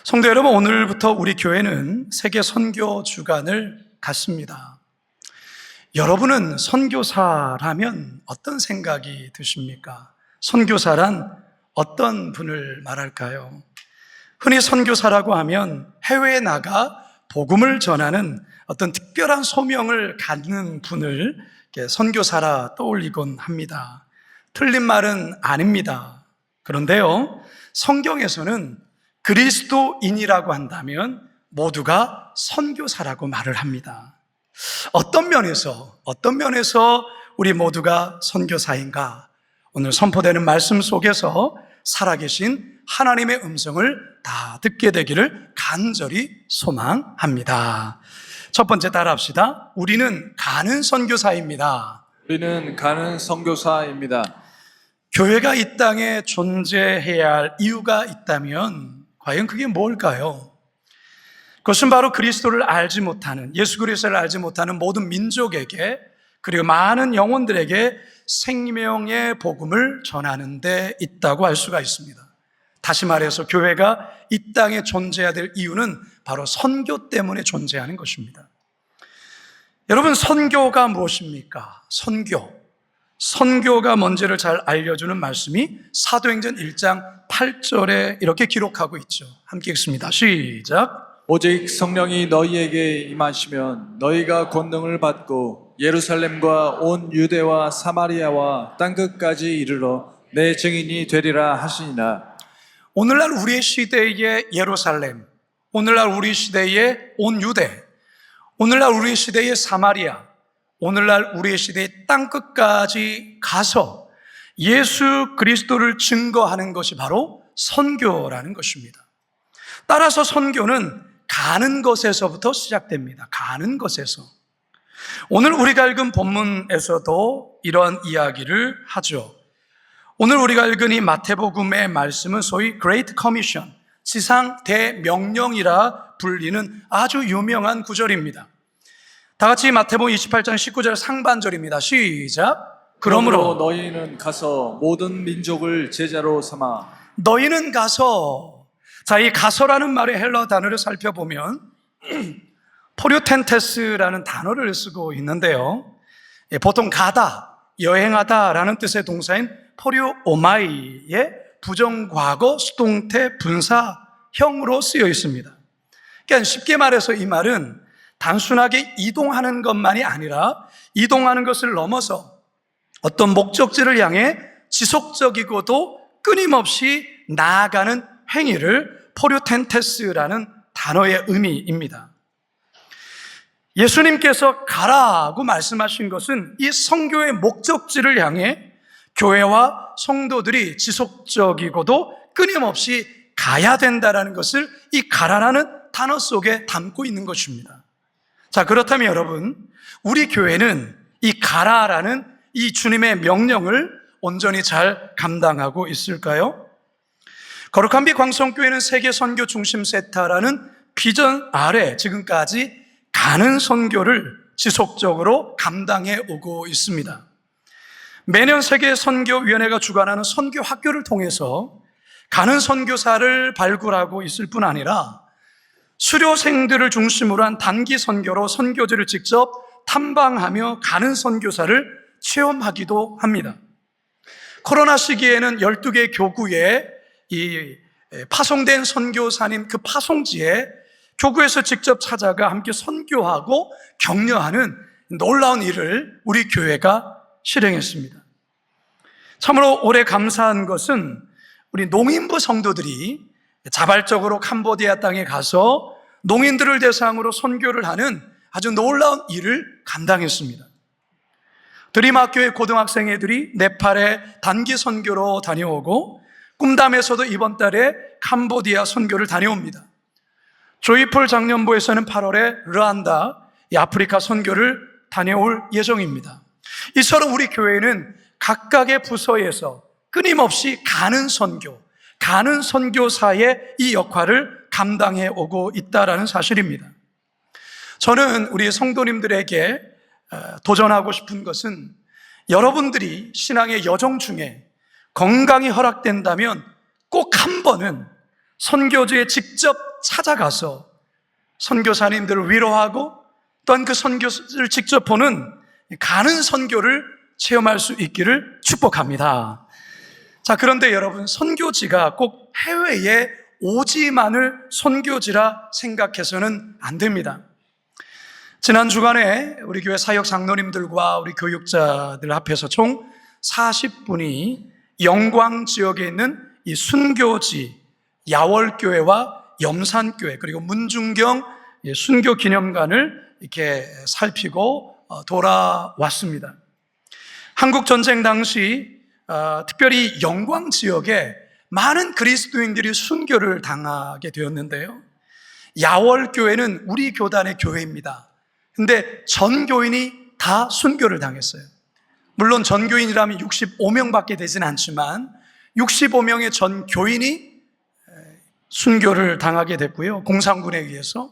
성도 여러분, 오늘부터 우리 교회는 세계 선교 주간을 갖습니다. 여러분은 선교사라면 어떤 생각이 드십니까? 선교사란 어떤 분을 말할까요? 흔히 선교사라고 하면 해외에 나가 복음을 전하는 어떤 특별한 소명을 갖는 분을 선교사라 떠올리곤 합니다. 틀린 말은 아닙니다. 그런데요, 성경에서는 그리스도인이라고 한다면 모두가 선교사라고 말을 합니다. 어떤 면에서 우리 모두가 선교사인가? 오늘 선포되는 말씀 속에서 살아계신 하나님의 음성을 다 듣게 되기를 간절히 소망합니다. 첫 번째 따라합시다. 우리는 가는 선교사입니다. 우리는 가는 선교사입니다. 교회가 이 땅에 존재해야 할 이유가 있다면 과연 그게 뭘까요? 그것은 바로 그리스도를 알지 못하는, 예수 그리스도를 알지 못하는 모든 민족에게, 그리고 많은 영혼들에게 생명의 복음을 전하는 데 있다고 할 수가 있습니다. 다시 말해서 교회가 이 땅에 존재해야 될 이유는 바로 선교 때문에 존재하는 것입니다. 여러분, 선교가 무엇입니까? 선교가 뭔지를 잘 알려주는 말씀이 사도행전 1장 8절에 이렇게 기록하고 있죠. 함께 읽습니다. 시작. 오직 성령이 너희에게 임하시면 너희가 권능을 받고 예루살렘과 온 유대와 사마리아와 땅끝까지 이르러 내 증인이 되리라 하시니라. 오늘날 우리의 시대의 예루살렘, 오늘날 우리 시대의 온 유대, 오늘날 우리 시대의 사마리아, 오늘날 우리의 시대의 땅끝까지 가서 예수 그리스도를 증거하는 것이 바로 선교라는 것입니다. 따라서 선교는 가는 것에서부터 시작됩니다. 가는 것에서. 오늘 우리가 읽은 본문에서도 이러한 이야기를 하죠. 오늘 우리가 읽은 이 마태복음의 말씀은 소위 Great Commission, 지상 대명령이라 불리는 아주 유명한 구절입니다. 다 같이 마태복음 28장 19절 상반절입니다. 시작. 그러므로 너희는 가서 모든 민족을 제자로 삼아. 너희는 가서, 자, 이 가서라는 말의 헬러 단어를 살펴보면 포류텐테스라는 단어를 쓰고 있는데요, 보통 가다, 여행하다라는 뜻의 동사인 포류오마이의 부정과거 수동태 분사형으로 쓰여 있습니다. 그러니까 쉽게 말해서 이 말은 단순하게 이동하는 것만이 아니라 이동하는 것을 넘어서 어떤 목적지를 향해 지속적이고도 끊임없이 나아가는 행위를 포류텐테스라는 단어의 의미입니다. 예수님께서 가라고 말씀하신 것은 이 선교의 목적지를 향해 교회와 성도들이 지속적이고도 끊임없이 가야 된다는 것을 이 가라라는 단어 속에 담고 있는 것입니다. 자, 그렇다면 여러분, 우리 교회는 이 가라라는 이 주님의 명령을 온전히 잘 감당하고 있을까요? 거룩한 빛 광성교회는 세계 선교 중심 세타라는 비전 아래 지금까지 가는 선교를 지속적으로 감당해 오고 있습니다. 매년 세계 선교위원회가 주관하는 선교 학교를 통해서 가는 선교사를 발굴하고 있을 뿐 아니라 수료생들을 중심으로 한 단기 선교로 선교지를 직접 탐방하며 가는 선교사를 체험하기도 합니다. 코로나 시기에는 12개 교구에 이 파송된 선교사님 그 파송지에 교구에서 직접 찾아가 함께 선교하고 격려하는 놀라운 일을 우리 교회가 실행했습니다. 참으로 올해 감사한 것은 우리 농인부 성도들이 자발적으로 캄보디아 땅에 가서 농인들을 대상으로 선교를 하는 아주 놀라운 일을 감당했습니다. 드림학교의 고등학생 애들이 네팔에 단기 선교로 다녀오고 꿈담에서도 이번 달에 캄보디아 선교를 다녀옵니다. 조이폴 장년부에서는 8월에 르완다, 이 아프리카 선교를 다녀올 예정입니다. 이처럼 우리 교회는 각각의 부서에서 끊임없이 가는 선교사의 이 역할을 감당해 오고 있다는 사실입니다. 저는 우리 성도님들에게 도전하고 싶은 것은 여러분들이 신앙의 여정 중에 건강이 허락된다면 꼭 한 번은 선교지에 직접 찾아가서 선교사님들을 위로하고 또한 그 선교를 직접 보는 가는 선교를 체험할 수 있기를 축복합니다. 자, 그런데 여러분, 선교지가 꼭 해외에 오지만을 선교지라 생각해서는 안 됩니다. 지난 주간에 우리 교회 사역 장로님들과 우리 교육자들 앞에서 총 40분이 영광 지역에 있는 이 순교지 야월교회와 염산교회 그리고 문중경 순교기념관을 이렇게 살피고 돌아왔습니다. 한국전쟁 당시 특별히 영광 지역에 많은 그리스도인들이 순교를 당하게 되었는데요. 야월교회는 우리 교단의 교회입니다. 근데 전 교인이 다 순교를 당했어요. 물론 전 교인이라면 65명밖에 되진 않지만 65명의 전 교인이 순교를 당하게 됐고요. 공산군에 의해서.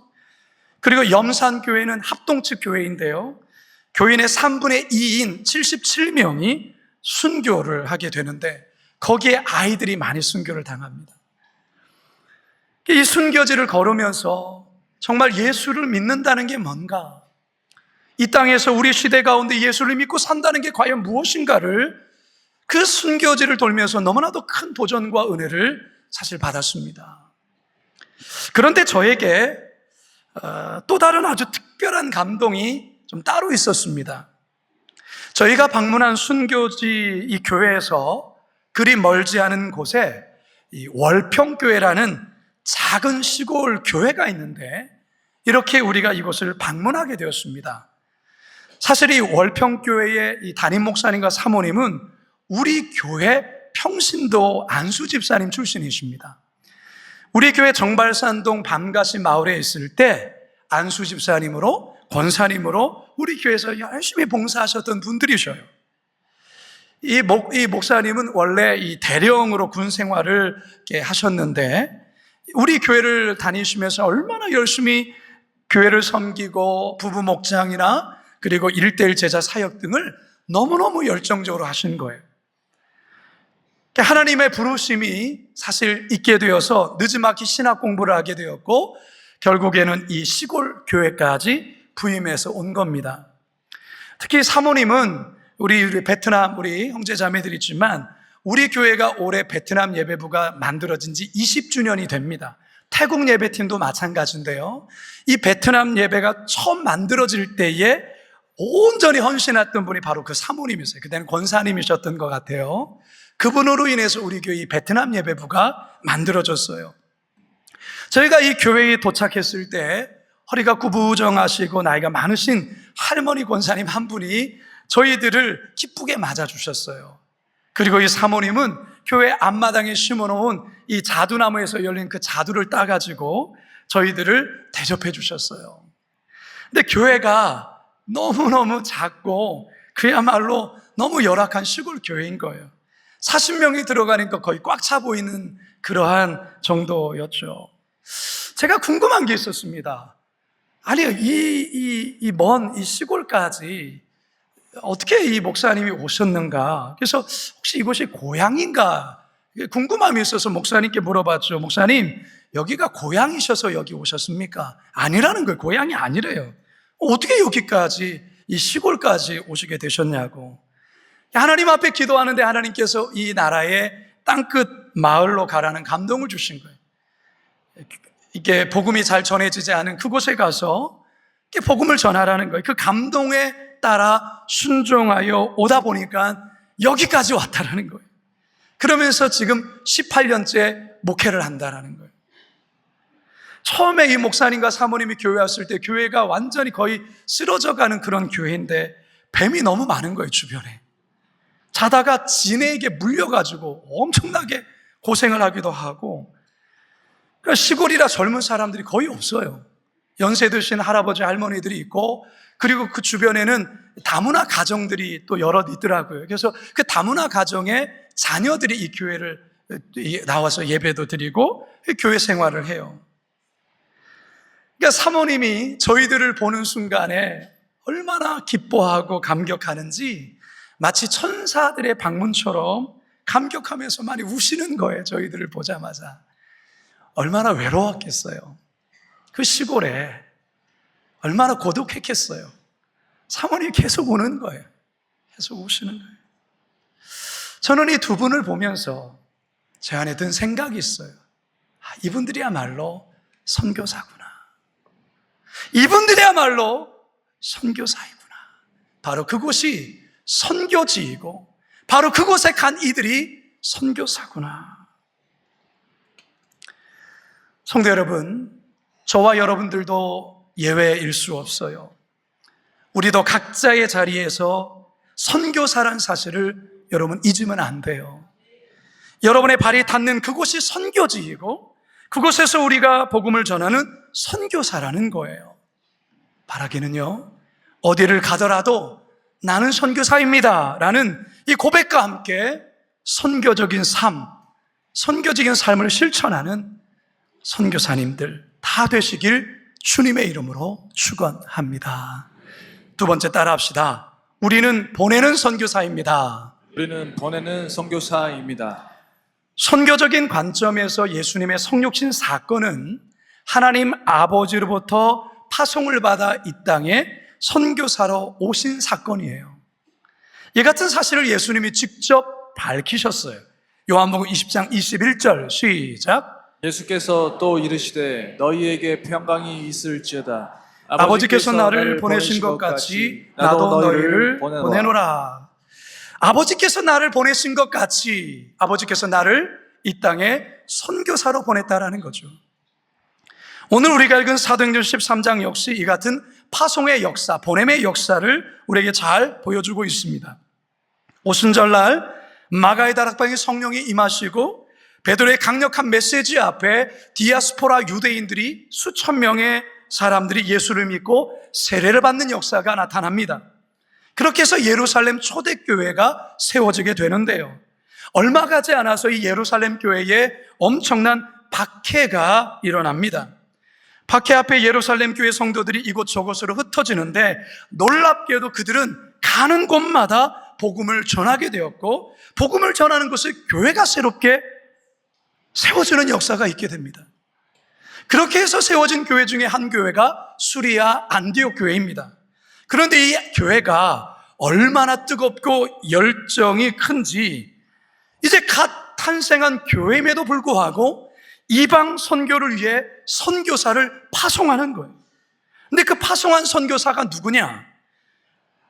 그리고 염산교회는 합동측 교회인데요. 교인의 3분의 2인 77명이 순교를 하게 되는데 거기에 아이들이 많이 순교를 당합니다. 이 순교지를 걸으면서 정말 예수를 믿는다는 게 뭔가, 이 땅에서 우리 시대 가운데 예수를 믿고 산다는 게 과연 무엇인가를 그 순교지를 돌면서 너무나도 큰 도전과 은혜를 사실 받았습니다. 그런데 저에게 또 다른 아주 특별한 감동이 좀 따로 있었습니다. 저희가 방문한 순교지 이 교회에서 그리 멀지 않은 곳에 이 월평교회라는 작은 시골 교회가 있는데 이렇게 우리가 이곳을 방문하게 되었습니다. 사실 이 월평교회의 이 담임 목사님과 사모님은 우리 교회 평신도 안수 집사님 출신이십니다. 우리 교회 정발산동 밤가시 마을에 있을 때 안수 집사님으로 권사님으로 우리 교회에서 열심히 봉사하셨던 분들이셔요. 이 목사님은 원래 이 대령으로 군 생활을 이렇게 하셨는데 우리 교회를 다니시면서 얼마나 열심히 교회를 섬기고 부부 목장이나 그리고 1:1 제자 사역 등을 너무너무 열정적으로 하신 거예요. 하나님의 부르심이 사실 있게 되어서 느지막이 신학 공부를 하게 되었고 결국에는 이 시골 교회까지 부임해서 온 겁니다. 특히 사모님은 우리 베트남 우리 형제 자매들 있지만 우리 교회가 올해 베트남 예배부가 만들어진 지 20주년이 됩니다. 태국 예배팀도 마찬가지인데요. 이 베트남 예배가 처음 만들어질 때에 온전히 헌신했던 분이 바로 그 사모님이세요. 그때는 권사님이셨던 것 같아요. 그분으로 인해서 우리 교회 베트남 예배부가 만들어졌어요. 저희가 이 교회에 도착했을 때 허리가 구부정하시고 나이가 많으신 할머니 권사님 한 분이 저희들을 기쁘게 맞아주셨어요. 그리고 이 사모님은 교회 앞마당에 심어놓은 이 자두나무에서 열린 그 자두를 따가지고 저희들을 대접해 주셨어요. 근데 교회가 너무너무 작고 그야말로 너무 열악한 시골 교회인 거예요. 40명이 들어가니까 거의 꽉 차 보이는 그러한 정도였죠. 제가 궁금한 게 있었습니다. 아니, 이 먼 이 시골까지 어떻게 이 목사님이 오셨는가? 그래서 혹시 이곳이 고향인가? 궁금함이 있어서 목사님께 물어봤죠. 목사님, 여기가 고향이셔서 여기 오셨습니까? 아니라는 거예요. 고향이 아니래요. 어떻게 여기까지, 이 시골까지 오시게 되셨냐고. 하나님 앞에 기도하는데 하나님께서 이 나라의 땅끝 마을로 가라는 감동을 주신 거예요. 이게 복음이 잘 전해지지 않은 그곳에 가서 복음을 전하라는 거예요. 그 감동에 따라 순종하여 오다 보니까 여기까지 왔다라는 거예요. 그러면서 지금 18년째 목회를 한다라는 거예요. 처음에 이 목사님과 사모님이 교회 왔을 때 교회가 완전히 거의 쓰러져가는 그런 교회인데 뱀이 너무 많은 거예요, 주변에. 자다가 지네에게 물려가지고 엄청나게 고생을 하기도 하고, 그러니까 시골이라 젊은 사람들이 거의 없어요. 연세 드신 할아버지 할머니들이 있고, 그리고 그 주변에는 다문화 가정들이 또 여럿 있더라고요. 그래서 그 다문화 가정의 자녀들이 이 교회를 나와서 예배도 드리고 교회 생활을 해요. 그러니까 사모님이 저희들을 보는 순간에 얼마나 기뻐하고 감격하는지 마치 천사들의 방문처럼 감격하면서 많이 우시는 거예요. 저희들을 보자마자. 얼마나 외로웠겠어요. 그 시골에 얼마나 고독했겠어요. 사모님이 계속 오는 거예요. 계속 오시는 거예요. 저는 이 두 분을 보면서 제 안에 든 생각이 있어요. 이분들이야말로 선교사구나. 이분들이야말로 선교사이구나. 바로 그곳이 선교지이고 바로 그곳에 간 이들이 선교사구나. 성도 여러분, 저와 여러분들도 예외일 수 없어요. 우리도 각자의 자리에서 선교사란 사실을 여러분 잊으면 안 돼요. 여러분의 발이 닿는 그곳이 선교지이고 그곳에서 우리가 복음을 전하는 선교사라는 거예요. 바라기는요, 어디를 가더라도 나는 선교사입니다 라는 이 고백과 함께 선교적인 삶을 실천하는 선교사님들 다 되시길 주님의 이름으로 축원합니다. 두 번째 따라합시다. 우리는 보내는 선교사입니다. 우리는 보내는 선교사입니다. 선교적인 관점에서 예수님의 성육신 사건은 하나님 아버지로부터 파송을 받아 이 땅에 선교사로 오신 사건이에요. 이 같은 사실을 예수님이 직접 밝히셨어요. 요한복음 20장 21절 시작. 예수께서 또 이르시되 너희에게 평강이 있을지어다. 아버지께서 나를 보내신 것 같이 나도 너희를 보내노라. 아버지께서 나를 보내신 것 같이 아버지께서 나를 이 땅에 선교사로 보냈다라는 거죠. 오늘 우리가 읽은 사도행전 13장 역시 이 같은 파송의 역사, 보냄의 역사를 우리에게 잘 보여주고 있습니다. 오순절날 마가의 다락방에 성령이 임하시고 베드로의 강력한 메시지 앞에 디아스포라 유대인들이 수천 명의 사람들이 예수를 믿고 세례를 받는 역사가 나타납니다. 그렇게 해서 예루살렘 초대교회가 세워지게 되는데요. 얼마 가지 않아서 이 예루살렘 교회에 엄청난 박해가 일어납니다. 박해 앞에 예루살렘 교회 성도들이 이곳저곳으로 흩어지는데 놀랍게도 그들은 가는 곳마다 복음을 전하게 되었고 복음을 전하는 것을 교회가 새롭게 세워지는 역사가 있게 됩니다. 그렇게 해서 세워진 교회 중에 한 교회가 수리아 안디옥 교회입니다. 그런데 이 교회가 얼마나 뜨겁고 열정이 큰지 이제 갓 탄생한 교회임에도 불구하고 이방 선교를 위해 선교사를 파송하는 거예요. 근데 그 파송한 선교사가 누구냐?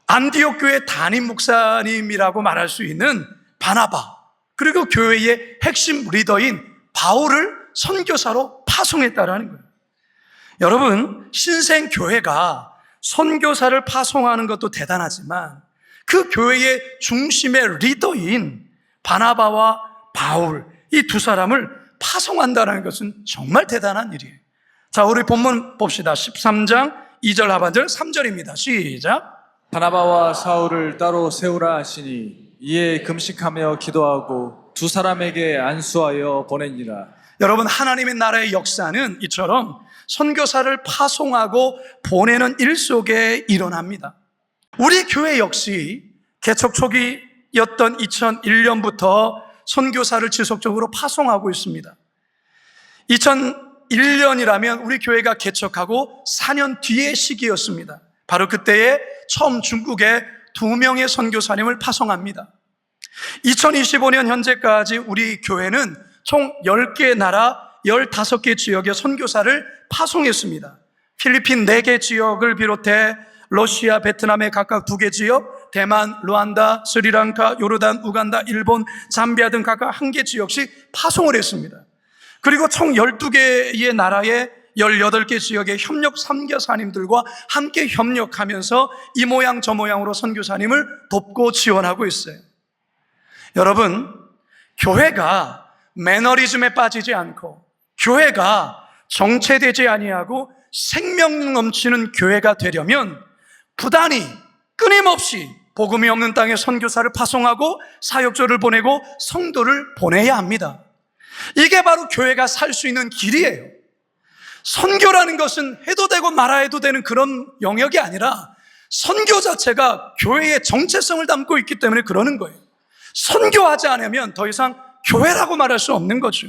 안디옥 교회 담임 목사님이라고 말할 수 있는 바나바, 그리고 교회의 핵심 리더인 바울을 선교사로 파송했다라는 거예요. 여러분, 신생 교회가 선교사를 파송하는 것도 대단하지만 그 교회의 중심의 리더인 바나바와 바울, 이 두 사람을 파송한다는 것은 정말 대단한 일이에요. 자, 우리 본문 봅시다. 13장 2절 하반절 3절입니다. 시작. 바나바와 사울을 따로 세우라 하시니 이에 금식하며 기도하고 두 사람에게 안수하여 보내니라. 여러분, 하나님의 나라의 역사는 이처럼 선교사를 파송하고 보내는 일 속에 일어납니다. 우리 교회 역시 개척 초기였던 2001년부터 선교사를 지속적으로 파송하고 있습니다. 2001년이라면 우리 교회가 개척하고 4년 뒤의 시기였습니다. 바로 그때에 처음 중국에 2명의 선교사님을 파송합니다. 2025년 현재까지 우리 교회는 총 10개 나라 15개 지역의 선교사를 파송했습니다. 필리핀 4개 지역을 비롯해 러시아, 베트남의 각각 2개 지역, 대만, 루안다, 스리랑카, 요르단, 우간다, 일본, 잠비아 등 각각 1개 지역씩 파송을 했습니다. 그리고 총 12개의 나라의 18개 지역의 협력 선교사님들과 함께 협력하면서 이 모양 저 모양으로 선교사님을 돕고 지원하고 있어요. 여러분, 교회가 매너리즘에 빠지지 않고 교회가 정체되지 아니하고 생명 넘치는 교회가 되려면 부단히 끊임없이 복음이 없는 땅에 선교사를 파송하고 사역조를 보내고 성도를 보내야 합니다. 이게 바로 교회가 살 수 있는 길이에요. 선교라는 것은 해도 되고 말아야 되는 그런 영역이 아니라 선교 자체가 교회의 정체성을 담고 있기 때문에 그러는 거예요. 선교하지 않으면 더 이상 교회라고 말할 수 없는 거죠.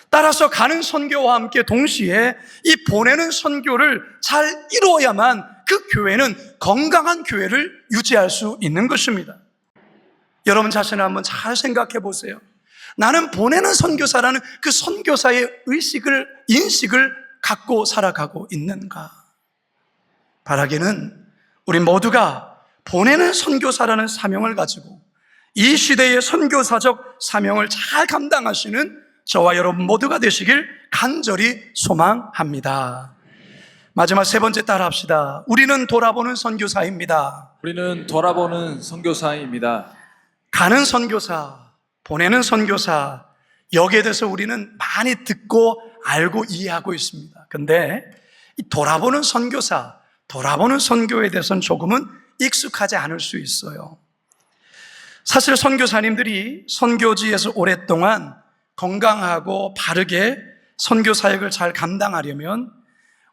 따라서 가는 선교와 함께 동시에 이 보내는 선교를 잘 이루어야만 그 교회는 건강한 교회를 유지할 수 있는 것입니다. 여러분 자신을 한번 잘 생각해 보세요. 나는 보내는 선교사라는 그 선교사의 인식을 갖고 살아가고 있는가? 바라기는 우리 모두가 보내는 선교사라는 사명을 가지고 이 시대의 선교사적 사명을 잘 감당하시는 저와 여러분 모두가 되시길 간절히 소망합니다. 마지막 세 번째 따라합시다. 우리는 돌아보는 선교사입니다. 우리는 돌아보는 선교사입니다. 가는 선교사, 보내는 선교사, 여기에 대해서 우리는 많이 듣고 알고 이해하고 있습니다. 근데 이 돌아보는 선교사, 돌아보는 선교에 대해서는 조금은 익숙하지 않을 수 있어요. 사실 선교사님들이 선교지에서 오랫동안 건강하고 바르게 선교 사역을 잘 감당하려면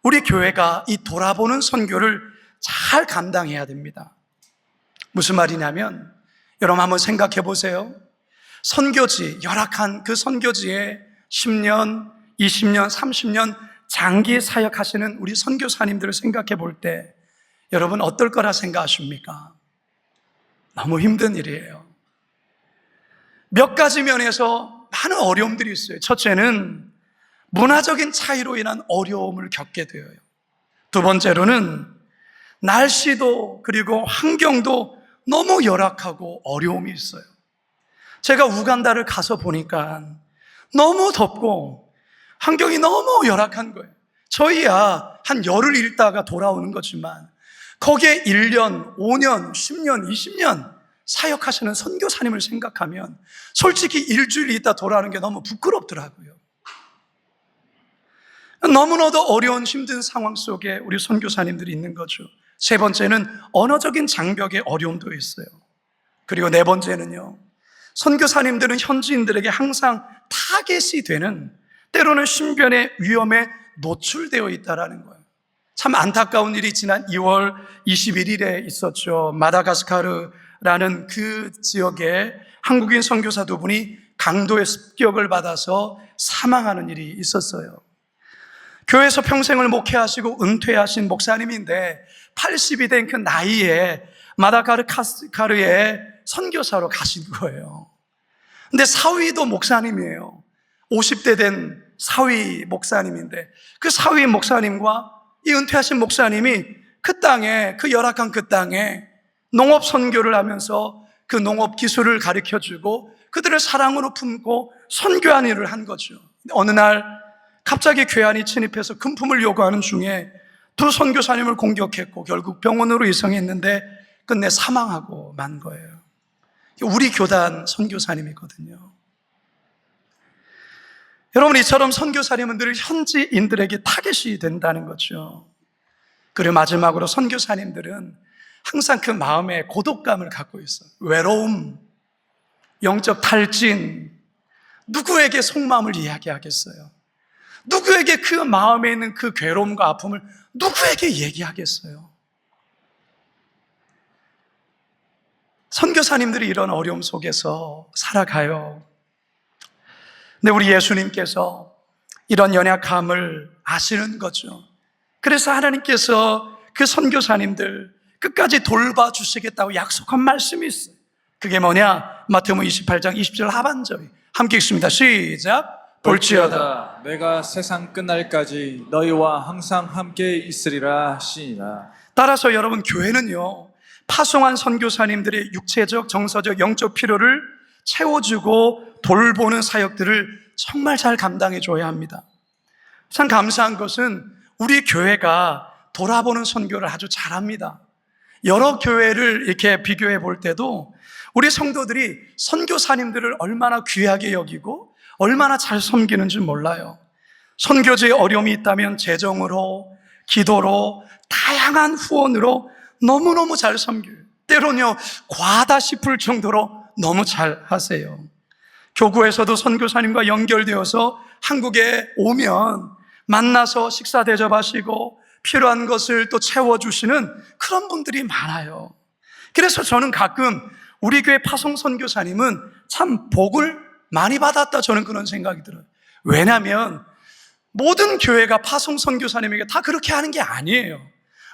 우리 교회가 이 돌아보는 선교를 잘 감당해야 됩니다. 무슨 말이냐면 여러분 한번 생각해 보세요. 선교지, 열악한 그 선교지에 10년, 20년, 30년 장기 사역하시는 우리 선교사님들을 생각해 볼 때 여러분 어떨 거라 생각하십니까? 너무 힘든 일이에요. 몇 가지 면에서 많은 어려움들이 있어요. 첫째는 문화적인 차이로 인한 어려움을 겪게 되어요. 두 번째로는 날씨도 그리고 환경도 너무 열악하고 어려움이 있어요. 제가 우간다를 가서 보니까 너무 덥고 환경이 너무 열악한 거예요. 저희야 한 열흘 있다가 돌아오는 거지만 거기에 1년, 5년, 10년, 20년 사역하시는 선교사님을 생각하면 솔직히 일주일 있다 돌아오는 게 너무 부끄럽더라고요. 너무나도 어려운 힘든 상황 속에 우리 선교사님들이 있는 거죠. 세 번째는 언어적인 장벽의 어려움도 있어요. 그리고 네 번째는요, 선교사님들은 현지인들에게 항상 타겟이 되는 때로는 신변의 위험에 노출되어 있다는 거예요. 참 안타까운 일이 지난 2월 21일에 있었죠. 마다가스카르라는 그 지역에 한국인 선교사 두 분이 강도의 습격을 받아서 사망하는 일이 있었어요. 교회에서 평생을 목회하시고 은퇴하신 목사님인데 80이 된 그 나이에 마다가스카르에 선교사로 가신 거예요. 근데 사위도 목사님이에요. 50대 된 사위 목사님인데 그 사위 목사님과 이 은퇴하신 목사님이 그 땅에, 그 열악한 그 땅에 농업 선교를 하면서 그 농업 기술을 가르쳐주고 그들을 사랑으로 품고 선교한 일을 한 거죠. 어느 날 갑자기 괴한이 침입해서 금품을 요구하는 중에 두 선교사님을 공격했고 결국 병원으로 이송했는데 끝내 사망하고 만 거예요. 우리 교단 선교사님이거든요. 여러분, 이처럼 선교사님은 늘 현지인들에게 타겟이 된다는 거죠. 그리고 마지막으로 선교사님들은 항상 그 마음에 고독감을 갖고 있어요. 외로움, 영적 탈진, 누구에게 속마음을 이야기하겠어요? 누구에게 그 마음에 있는 그 괴로움과 아픔을 누구에게 얘기하겠어요? 선교사님들이 이런 어려움 속에서 살아가요. 근데 우리 예수님께서 이런 연약함을 아시는 거죠. 그래서 하나님께서 그 선교사님들 끝까지 돌봐주시겠다고 약속한 말씀이 있어요. 그게 뭐냐? 마태복음 28장 20절 하반절이 함께 읽습니다. 시작. 볼지어다 내가 세상 끝날까지 너희와 항상 함께 있으리라 하시니라. 따라서 여러분, 교회는요, 파송한 선교사님들의 육체적, 정서적, 영적 필요를 채워주고 돌보는 사역들을 정말 잘 감당해 줘야 합니다. 참 감사한 것은 우리 교회가 돌아보는 선교를 아주 잘합니다. 여러 교회를 이렇게 비교해 볼 때도 우리 성도들이 선교사님들을 얼마나 귀하게 여기고 얼마나 잘 섬기는지 몰라요. 선교지에 어려움이 있다면 재정으로, 기도로, 다양한 후원으로 너무너무 잘 섬겨요. 때로는요, 과하다 싶을 정도로 너무 잘 하세요. 교구에서도 선교사님과 연결되어서 한국에 오면 만나서 식사 대접하시고 필요한 것을 또 채워주시는 그런 분들이 많아요. 그래서 저는 가끔 우리 교회 파송 선교사님은 참 복을 많이 받았다, 저는 그런 생각이 들어요. 왜냐하면 모든 교회가 파송 선교사님에게 다 그렇게 하는 게 아니에요.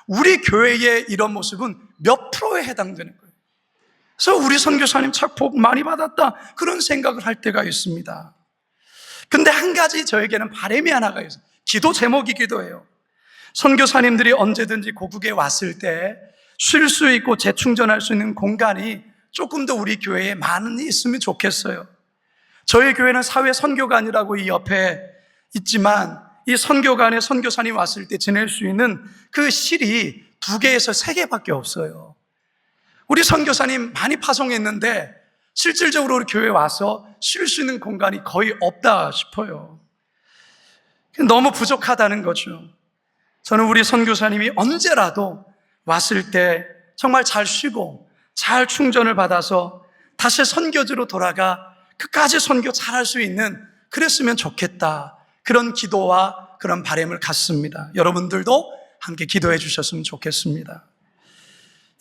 우리 교회의 이런 모습은 몇 프로에 해당되는 거예요. 그래서 우리 선교사님 참 복 많이 받았다, 그런 생각을 할 때가 있습니다. 근데 한 가지 저에게는 바람이 하나가 있어요. 기도 제목이기도 해요. 선교사님들이 언제든지 고국에 왔을 때 쉴 수 있고 재충전할 수 있는 공간이 조금 더 우리 교회에 많이 있으면 좋겠어요. 저희 교회는 사회 선교관이라고 이 옆에 있지만, 이 선교관에 선교사님 왔을 때 지낼 수 있는 그 실이 2개에서 3개밖에 없어요. 우리 선교사님 많이 파송했는데 실질적으로 우리 교회에 와서 쉴 수 있는 공간이 거의 없다 싶어요. 너무 부족하다는 거죠. 저는 우리 선교사님이 언제라도 왔을 때 정말 잘 쉬고 잘 충전을 받아서 다시 선교지로 돌아가 끝까지 선교 잘할 수 있는, 그랬으면 좋겠다, 그런 기도와 그런 바람을 갖습니다. 여러분들도 함께 기도해 주셨으면 좋겠습니다.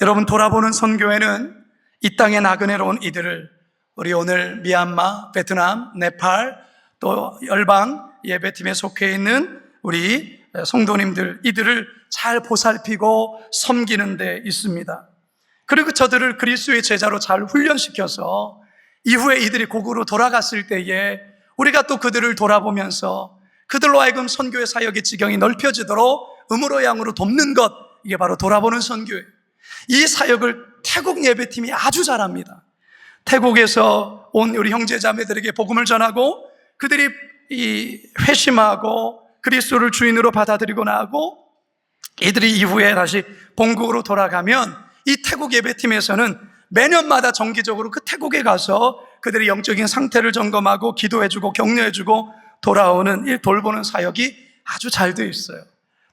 여러분, 돌아보는 선교회는 이 땅에 나그네로 온 이들을, 우리 오늘 미얀마, 베트남, 네팔, 또 열방 예배팀에 속해 있는 우리 성도님들, 이들을 잘 보살피고 섬기는 데 있습니다. 그리고 저들을 그리스도의 제자로 잘 훈련시켜서 이후에 이들이 고국으로 돌아갔을 때에 우리가 또 그들을 돌아보면서 그들로 하여금 선교의 사역의 지경이 넓혀지도록 음으로 양으로 돕는 것, 이게 바로 돌아보는 선교예요. 이 사역을 태국 예배팀이 아주 잘합니다. 태국에서 온 우리 형제자매들에게 복음을 전하고 그들이 회심하고 그리스도를 주인으로 받아들이고 나고 이들이 이후에 다시 본국으로 돌아가면 이 태국 예배팀에서는 매년마다 정기적으로 그 태국에 가서 그들의 영적인 상태를 점검하고 기도해주고 격려해주고 돌아오는 일 돌보는 사역이 아주 잘 되어 있어요.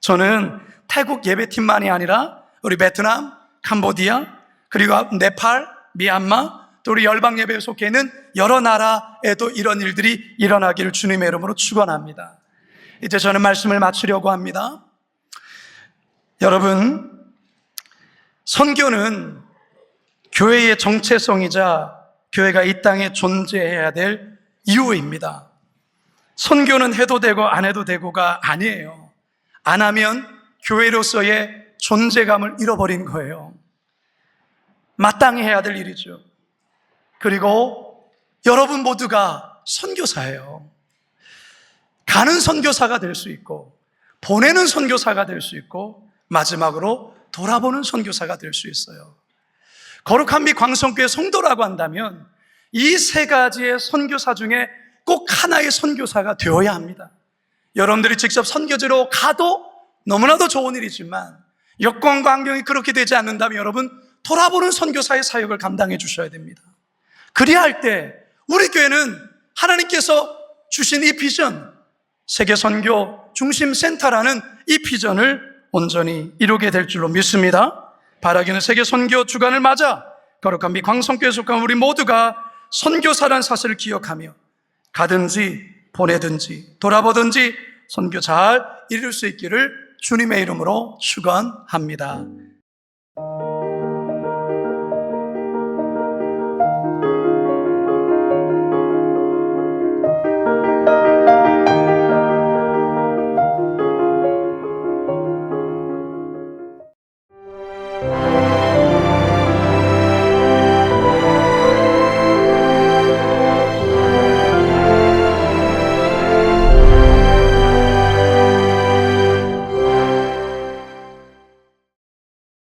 저는 태국 예배팀만이 아니라 우리 베트남, 캄보디아, 그리고 네팔, 미얀마, 또 우리 열방 예배에 속해 있는 여러 나라에도 이런 일들이 일어나기를 주님의 이름으로 축원합니다. 이제 저는 말씀을 마치려고 합니다. 여러분, 선교는 교회의 정체성이자 교회가 이 땅에 존재해야 될 이유입니다. 선교는 해도 되고 안 해도 되고가 아니에요. 안 하면 교회로서의 존재감을 잃어버린 거예요. 마땅히 해야 될 일이죠. 그리고 여러분 모두가 선교사예요. 가는 선교사가 될 수 있고, 보내는 선교사가 될 수 있고, 마지막으로 돌아보는 선교사가 될 수 있어요. 거룩한 미 광성교회 성도라고 한다면 이 3가지의 선교사 중에 꼭 하나의 선교사가 되어야 합니다. 여러분들이 직접 선교지로 가도 너무나도 좋은 일이지만 여건과 환경이 그렇게 되지 않는다면 여러분, 돌아보는 선교사의 사역을 감당해 주셔야 됩니다. 그리야 할 때 우리 교회는 하나님께서 주신 이 비전, 세계선교 중심센터라는 이 비전을 온전히 이루게 될 줄로 믿습니다. 바라기는 세계선교 주간을 맞아 거룩한 미 광성교회에 속한 우리 모두가 선교사라는 사실을 기억하며 가든지 보내든지 돌아보든지 선교 잘 이룰 수 있기를 주님의 이름으로 축원합니다.